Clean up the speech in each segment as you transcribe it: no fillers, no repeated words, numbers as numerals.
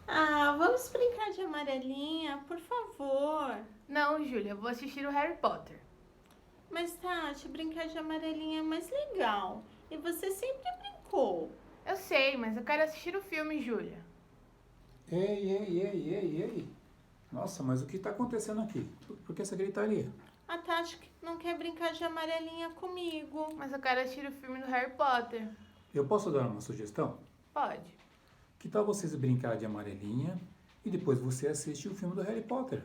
Ah, vamos brincar de amarelinha, por favor. Não, Júlia, eu vou assistir o Harry Potter. Mas, Tati, brincar de amarelinha é mais legal. E você sempre brincou. Eu sei, mas eu quero assistir o filme, Júlia. Ei. Nossa, mas o que está acontecendo aqui? Por que essa gritaria? A Tati não quer brincar de amarelinha comigo. Mas eu quero assistir o filme do Harry Potter. Eu posso dar uma sugestão? Pode. Que tal vocês brincar de amarelinha e depois você assiste o filme do Harry Potter?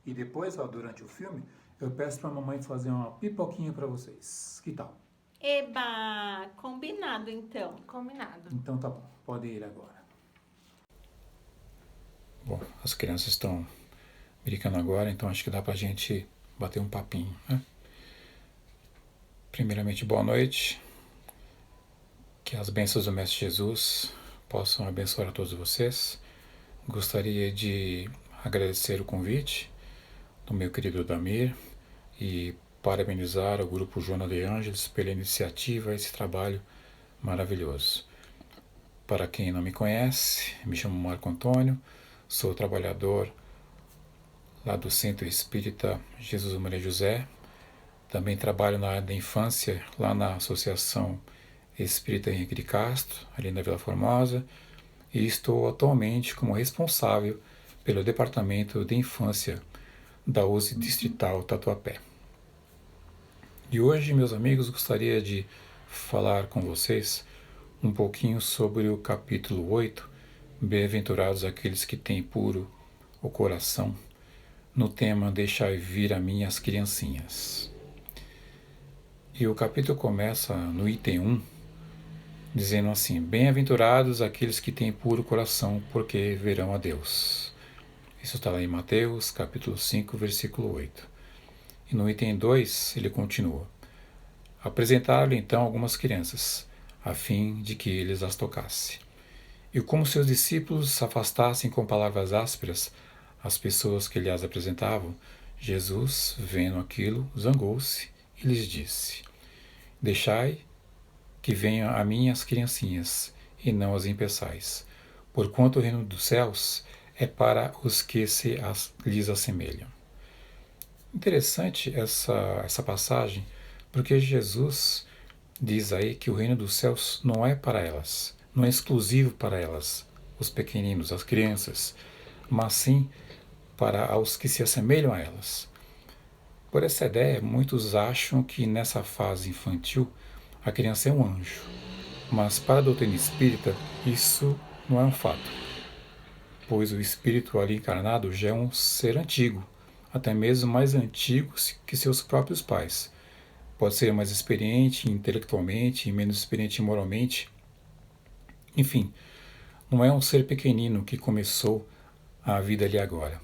E depois, ó, durante o filme, eu peço para a mamãe fazer uma pipoquinha para vocês. Que tal? Eba, combinado então. Combinado. Então tá bom, pode ir agora. Bom, as crianças estão brincando agora, então acho que dá pra gente bater um papinho, né? Primeiramente, boa noite. Que as bênçãos do Mestre Jesus possam abençoar a todos vocês. Gostaria de agradecer o convite do meu querido Damir e parabenizar o grupo Joana de Ângeles pela iniciativa e esse trabalho maravilhoso. Para quem não me conhece, me chamo Marco Antônio, sou trabalhador lá do Centro Espírita Jesus Maria José. Também trabalho na área da infância, lá na Associação Espírita Henrique de Castro, ali na Vila Formosa, e estou atualmente como responsável pelo Departamento de Infância da USE Distrital Tatuapé. E hoje, meus amigos, gostaria de falar com vocês um pouquinho sobre o capítulo 8, Bem-aventurados aqueles que têm puro o coração, no tema Deixai vir a mim as criancinhas. E o capítulo começa no item 1, dizendo assim: Bem-aventurados aqueles que têm puro coração, porque verão a Deus. Isso está lá em Mateus, capítulo 5, versículo 8. E no item 2, ele continua: Apresentaram-lhe então algumas crianças, a fim de que eles as tocasse. E como seus discípulos se afastassem com palavras ásperas as pessoas que lhe as apresentavam, Jesus, vendo aquilo, zangou-se e lhes disse: Deixai que venham a mim as criancinhas, e não as impeçais, porquanto o reino dos céus é para os que lhes assemelham. Interessante essa passagem, porque Jesus diz aí que o reino dos céus não é para elas, não é exclusivo para elas, os pequeninos, as crianças, mas sim para os que se assemelham a elas. Por essa ideia, muitos acham que nessa fase infantil a criança é um anjo, mas para a doutrina espírita isso não é um fato, pois o espírito ali encarnado já é um ser antigo, até mesmo mais antigo que seus próprios pais. Pode ser mais experiente intelectualmente e menos experiente moralmente. Enfim, não é um ser pequenino que começou a vida ali agora.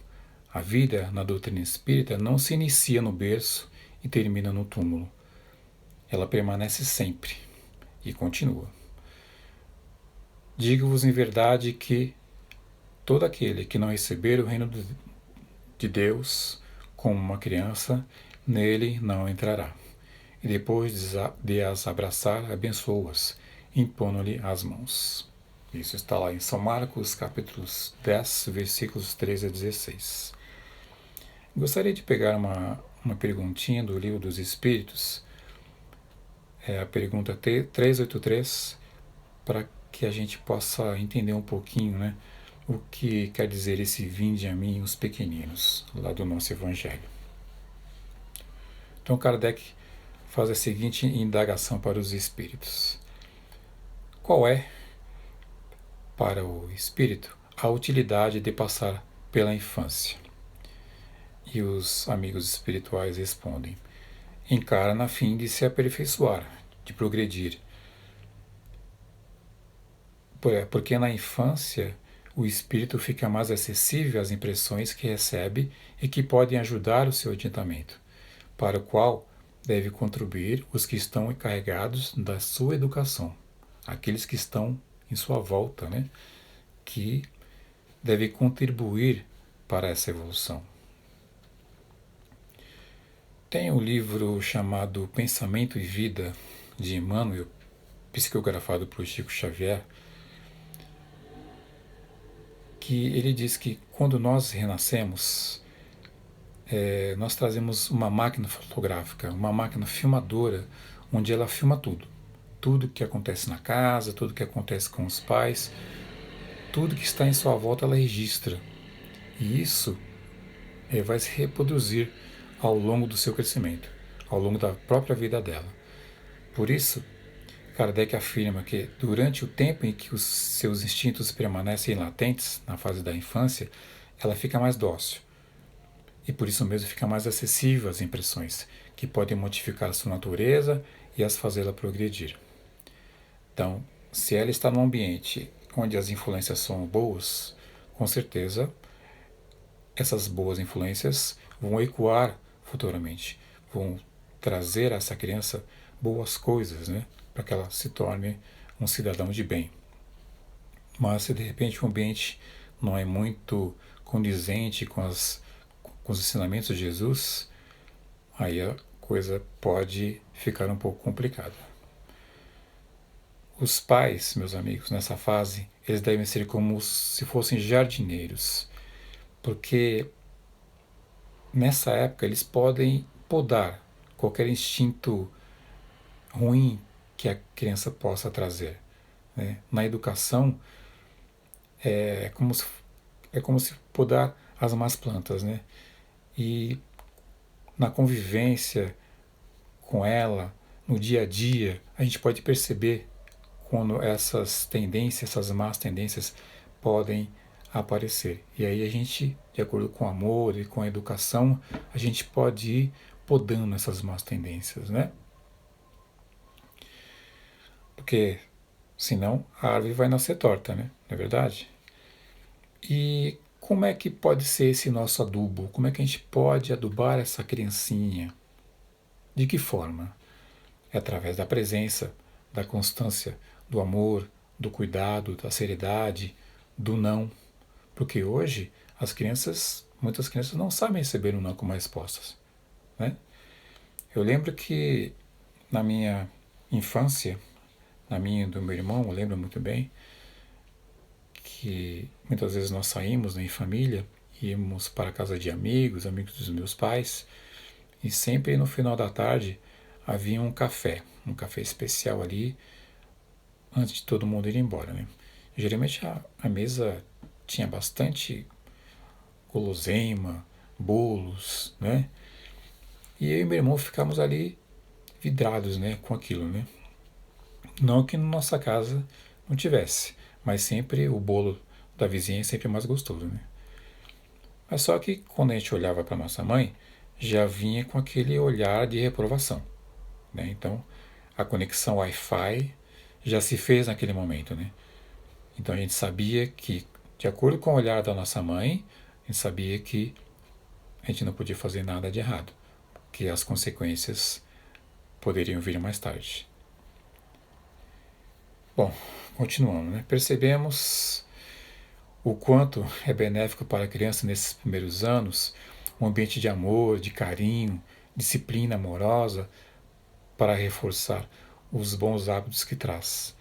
A vida na doutrina espírita não se inicia no berço e termina no túmulo. Ela permanece sempre e continua. Digo-vos em verdade que todo aquele que não receber o reino de Deus como uma criança, nele não entrará. E depois de as abraçar, abençoa-as, impondo-lhe as mãos. Isso está lá em São Marcos, capítulos 10, versículos 13 a 16. Gostaria de pegar uma perguntinha do Livro dos Espíritos, a pergunta 383, para que a gente possa entender um pouquinho, né, o que quer dizer esse vinde a mim os pequeninos, lá do nosso Evangelho. Então Kardec faz a seguinte indagação para os espíritos: qual é, para o espírito, a utilidade de passar pela infância? E os amigos espirituais respondem: encarna a fim de se aperfeiçoar, de progredir. Porque na infância o espírito fica mais acessível às impressões que recebe e que podem ajudar o seu adiantamento, para o qual deve contribuir os que estão encarregados da sua educação, aqueles que estão em sua volta, né, que devem contribuir para essa evolução. Tem um livro chamado Pensamento e Vida, de Emmanuel, psicografado por Chico Xavier. que ele diz que quando nós renascemos, nós trazemos uma máquina fotográfica, uma máquina filmadora, onde ela filma tudo. Tudo que acontece na casa, tudo que acontece com os pais, tudo que está em sua volta ela registra. E isso vai se reproduzir ao longo do seu crescimento, ao longo da própria vida dela. Por isso, Kardec afirma que durante o tempo em que os seus instintos permanecem latentes, na fase da infância, ela fica mais dócil. E por isso mesmo fica mais acessível às impressões, que podem modificar a sua natureza e as fazê-la progredir. Então, se ela está num ambiente onde as influências são boas, com certeza essas boas influências vão ecoar futuramente, vão trazer a essa criança boas coisas, né, para que ela se torne um cidadão de bem. Mas se de repente o ambiente não é muito condizente com os ensinamentos de Jesus, aí a coisa pode ficar um pouco complicada. Os pais, meus amigos, nessa fase, eles devem ser como se fossem jardineiros, porque nessa época eles podem podar qualquer instinto ruim que a criança possa trazer, né? Na educação é como se podar as más plantas, né? E na convivência com ela, no dia a dia, a gente pode perceber quando essas tendências, essas más tendências podem aparecer. E aí a gente, de acordo com o amor e com a educação, a gente pode ir podando essas más tendências, né? Porque senão a árvore vai nascer torta, né? Não é verdade? E como é que pode ser esse nosso adubo? Como é que a gente pode adubar essa criancinha? De que forma? É através da presença, da constância, do amor, do cuidado, da seriedade, do não. Porque hoje muitas crianças não sabem receber um não como respostas, né? Eu lembro que na minha infância, na minha e do meu irmão, eu lembro muito bem que muitas vezes nós saímos, né, em família, íamos para a casa de amigos dos meus pais, e sempre no final da tarde havia um café especial ali, antes de todo mundo ir embora, né? Geralmente a mesa tinha bastante guloseima, bolos, né? E eu e meu irmão ficamos ali vidrados, né, com aquilo, né? Não que na nossa casa não tivesse, mas sempre o bolo da vizinha é sempre mais gostoso, né? Mas só que quando a gente olhava para nossa mãe, já vinha com aquele olhar de reprovação, né? Então, a conexão Wi-Fi já se fez naquele momento, né? Então a gente sabia que, de acordo com o olhar da nossa mãe, a gente sabia que a gente não podia fazer nada de errado, que as consequências poderiam vir mais tarde. Bom, continuando, né? Percebemos o quanto é benéfico para a criança nesses primeiros anos um ambiente de amor, de carinho, disciplina amorosa para reforçar os bons hábitos que traz.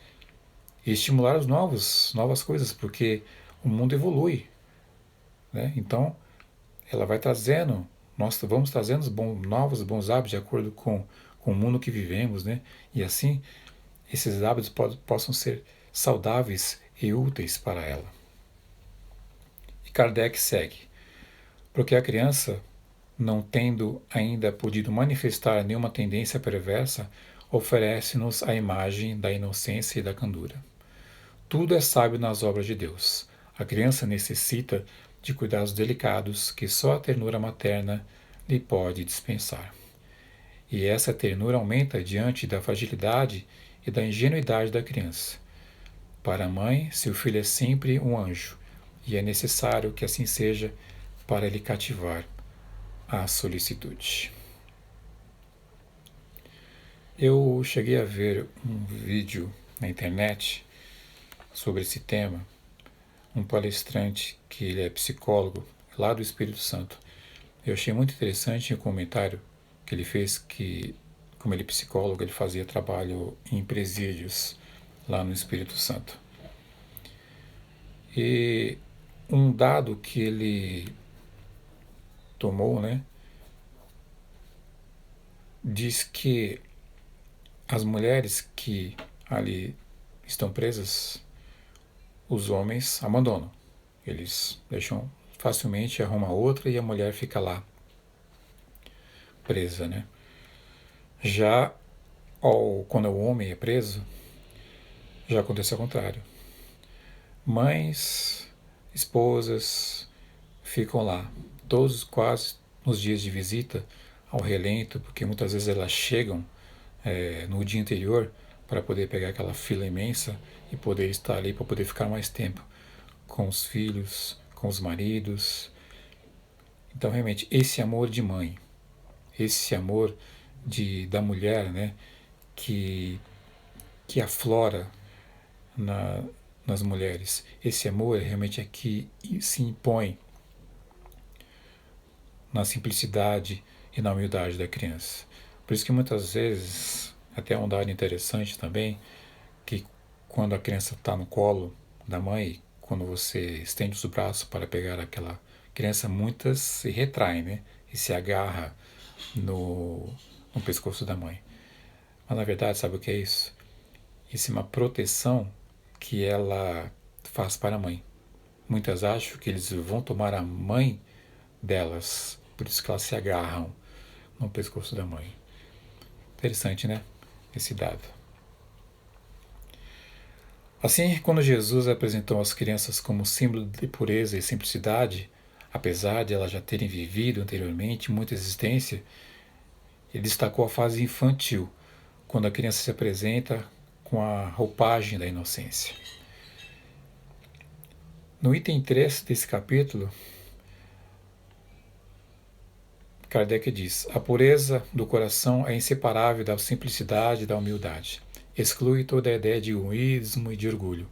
E estimular os novas coisas, porque o mundo evolui, né? Então, ela vai trazendo, nós vamos trazendo novos bons hábitos de acordo com o mundo que vivemos, né? E assim, esses hábitos possam ser saudáveis e úteis para ela. E Kardec segue. Porque a criança, não tendo ainda podido manifestar nenhuma tendência perversa, oferece-nos a imagem da inocência e da candura. Tudo é sábio nas obras de Deus. A criança necessita de cuidados delicados que só a ternura materna lhe pode dispensar. E essa ternura aumenta diante da fragilidade e da ingenuidade da criança. Para a mãe, seu filho é sempre um anjo, e é necessário que assim seja para lhe cativar a solicitude. Eu cheguei a ver um vídeo na internet sobre esse tema, um palestrante que ele é psicólogo lá do Espírito Santo. Eu achei muito interessante o comentário que ele fez, que como ele é psicólogo, ele fazia trabalho em presídios lá no Espírito Santo. E um dado que ele tomou, né, diz que as mulheres que ali estão presas, os homens abandonam. Eles deixam facilmente, arruma outra e a mulher fica lá presa, né? Já quando o homem é preso, já acontece ao contrário. Mães, esposas ficam lá, todos quase nos dias de visita ao relento, porque muitas vezes elas chegam no dia anterior para poder pegar aquela fila imensa e poder estar ali para poder ficar mais tempo com os filhos, com os maridos. Então realmente esse amor de mãe, esse amor da mulher, né, que aflora nas mulheres, esse amor realmente é que se impõe na simplicidade e na humildade da criança. Por isso que muitas vezes, até um dado interessante também, que quando a criança está no colo da mãe, quando você estende os braços para pegar aquela criança, muitas se retraem, né? E se agarra no pescoço da mãe. Mas na verdade, sabe o que é isso? Isso é uma proteção que ela faz para a mãe. Muitas acham que eles vão tomar a mãe delas, por isso que elas se agarram no pescoço da mãe. Interessante, né? Esse dado. Assim, quando Jesus apresentou as crianças como símbolo de pureza e simplicidade, apesar de elas já terem vivido anteriormente muita existência, ele destacou a fase infantil, quando a criança se apresenta com a roupagem da inocência. No item 3 desse capítulo, Kardec diz: a pureza do coração é inseparável da simplicidade e da humildade. Exclui toda a ideia de egoísmo e de orgulho.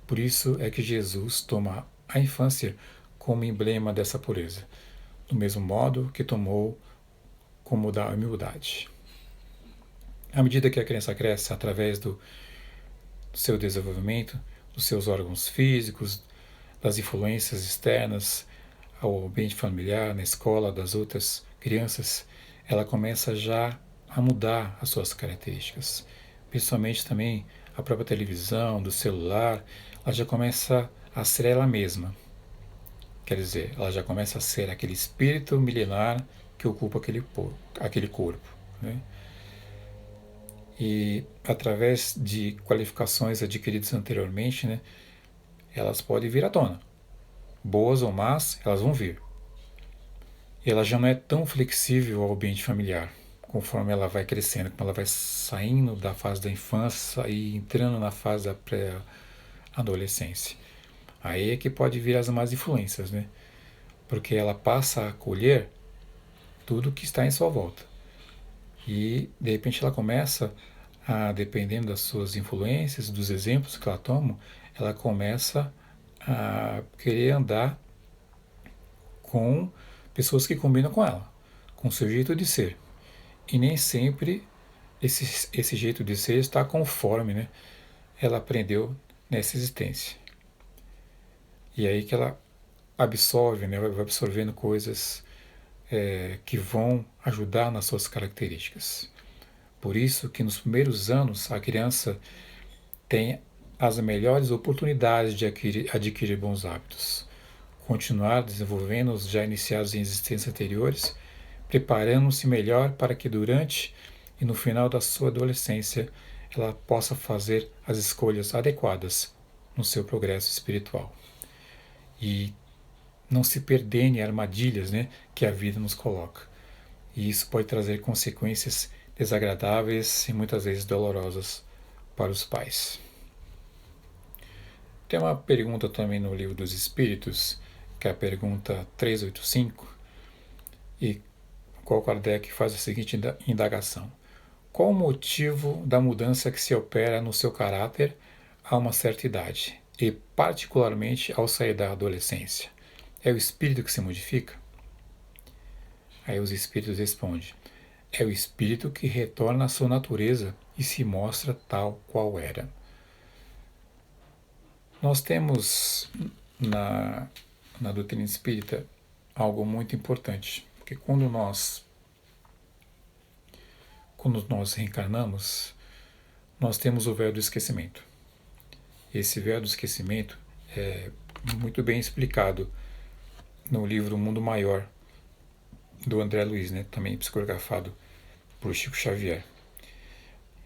Por isso é que Jesus toma a infância como emblema dessa pureza, do mesmo modo que tomou como da humildade. À medida que a criança cresce, através do seu desenvolvimento, dos seus órgãos físicos, das influências externas ao ambiente familiar, na escola, das outras crianças, ela começa já a mudar as suas características. Principalmente também a própria televisão, do celular, ela já começa a ser ela mesma. Quer dizer, ela já começa a ser aquele espírito milenar que ocupa aquele corpo. Né? E através de qualificações adquiridas anteriormente, né, elas podem vir à tona. Boas ou más, elas vão vir. E ela já não é tão flexível ao ambiente familiar, conforme ela vai crescendo, como ela vai saindo da fase da infância e entrando na fase da pré-adolescência. Aí é que pode vir as más influências, né? Porque ela passa a acolher tudo que está em sua volta. E, de repente, ela começa a, dependendo das suas influências, dos exemplos que ela toma, ela começa a querer andar com pessoas que combinam com ela, com o seu jeito de ser. E nem sempre esse jeito de ser está conforme, né, ela aprendeu nessa existência. E aí que ela absorve, né, vai absorvendo coisas que vão ajudar nas suas características. Por isso que nos primeiros anos a criança tem as melhores oportunidades de adquirir bons hábitos, continuar desenvolvendo os já iniciados em existências anteriores, preparando-se melhor para que durante e no final da sua adolescência ela possa fazer as escolhas adequadas no seu progresso espiritual. E não se perder em armadilhas, né, que a vida nos coloca. E isso pode trazer consequências desagradáveis e muitas vezes dolorosas para os pais. Tem uma pergunta também no Livro dos Espíritos, que é a pergunta 385, e qual Kardec faz a seguinte indagação: qual o motivo da mudança que se opera no seu caráter a uma certa idade, e particularmente ao sair da adolescência? É o espírito que se modifica? Aí os espíritos respondem: é o espírito que retorna à sua natureza e se mostra tal qual era. Nós temos na doutrina espírita algo muito importante, porque quando nós reencarnamos, nós temos o véu do esquecimento. Esse véu do esquecimento é muito bem explicado no livro Mundo Maior, do André Luiz, né? Também psicografado por Chico Xavier.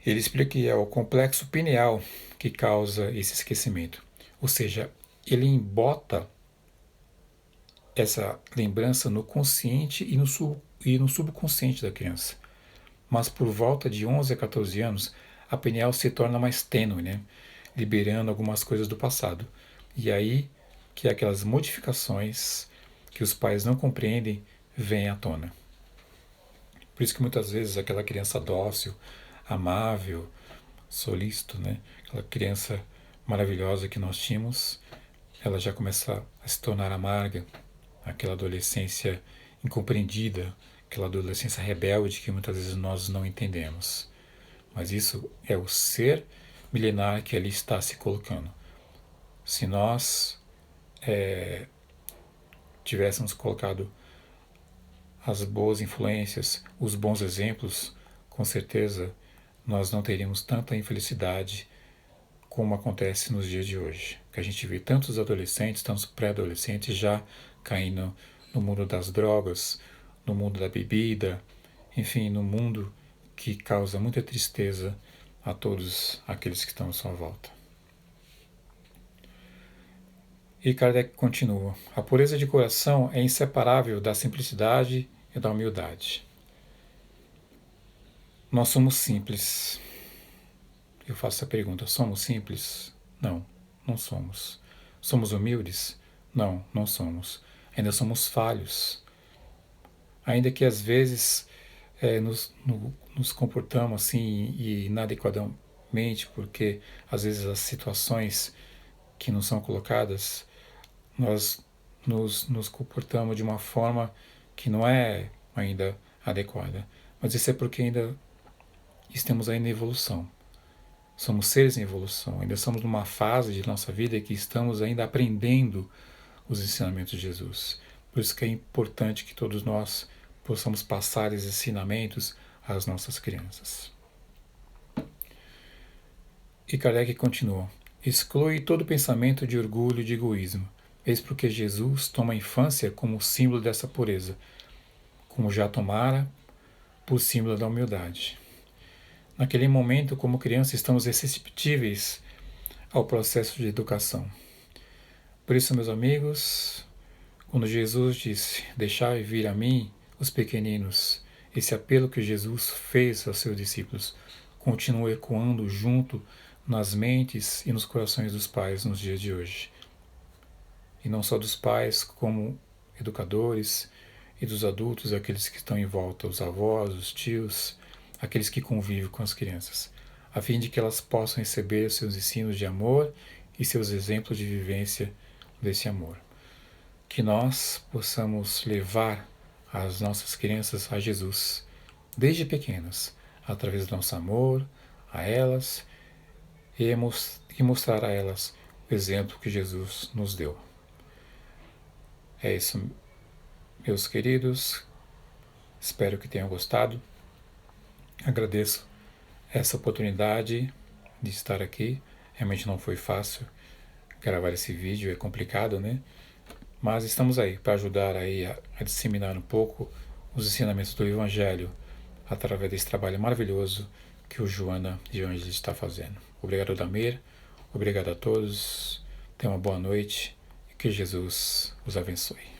Ele explica que é o complexo pineal que causa esse esquecimento. Ou seja, ele embota essa lembrança no consciente e no subconsciente da criança. Mas por volta de 11 a 14 anos, a pineal se torna mais tênue, né? Liberando algumas coisas do passado. E aí que aquelas modificações que os pais não compreendem vêm à tona. Por isso que muitas vezes aquela criança dócil, amável, solícito, né? Aquela criança maravilhosa que nós tínhamos, ela já começa a se tornar amarga, aquela adolescência incompreendida, aquela adolescência rebelde que muitas vezes nós não entendemos. Mas isso é o ser milenar que ali está se colocando. Se nós tivéssemos colocado as boas influências, os bons exemplos, com certeza nós não teríamos tanta infelicidade como acontece nos dias de hoje. Que a gente vê tantos adolescentes, tantos pré-adolescentes já caindo no mundo das drogas, no mundo da bebida, enfim, no mundo que causa muita tristeza a todos aqueles que estão à sua volta. E Kardec continua: a pureza de coração é inseparável da simplicidade e da humildade. Nós somos simples. Eu faço a pergunta: somos simples? Não, não somos. Somos humildes? Não, não somos. Ainda somos falhos. Ainda que às vezes nos comportamos assim e inadequadamente, porque às vezes as situações que nos são colocadas, nós nos comportamos de uma forma que não é ainda adequada. Mas isso é porque ainda estamos ainda em evolução. Somos seres em evolução, ainda estamos numa fase de nossa vida que estamos ainda aprendendo os ensinamentos de Jesus. Por isso que é importante que todos nós possamos passar esses ensinamentos às nossas crianças. E Kardec continua: exclui todo pensamento de orgulho e de egoísmo, eis porque Jesus toma a infância como símbolo dessa pureza, como já tomara por símbolo da humildade. Naquele momento, como criança, estamos receptíveis ao processo de educação. Por isso, meus amigos, quando Jesus disse: deixai vir a mim os pequeninos, esse apelo que Jesus fez aos seus discípulos continua ecoando junto nas mentes e nos corações dos pais nos dias de hoje. E não só dos pais, como educadores e dos adultos, aqueles que estão em volta, os avós, os tios, aqueles que convivem com as crianças, a fim de que elas possam receber seus ensinos de amor e seus exemplos de vivência desse amor. Que nós possamos levar as nossas crianças a Jesus, desde pequenas, através do nosso amor a elas e mostrar a elas o exemplo que Jesus nos deu. É isso, meus queridos. Espero que tenham gostado. Agradeço essa oportunidade de estar aqui. Realmente não foi fácil gravar esse vídeo, é complicado, né? Mas estamos aí para ajudar aí a disseminar um pouco os ensinamentos do Evangelho através desse trabalho maravilhoso que o Joana de Ângeles está fazendo. Obrigado, Damir. Obrigado a todos. Tenham uma boa noite e que Jesus os abençoe.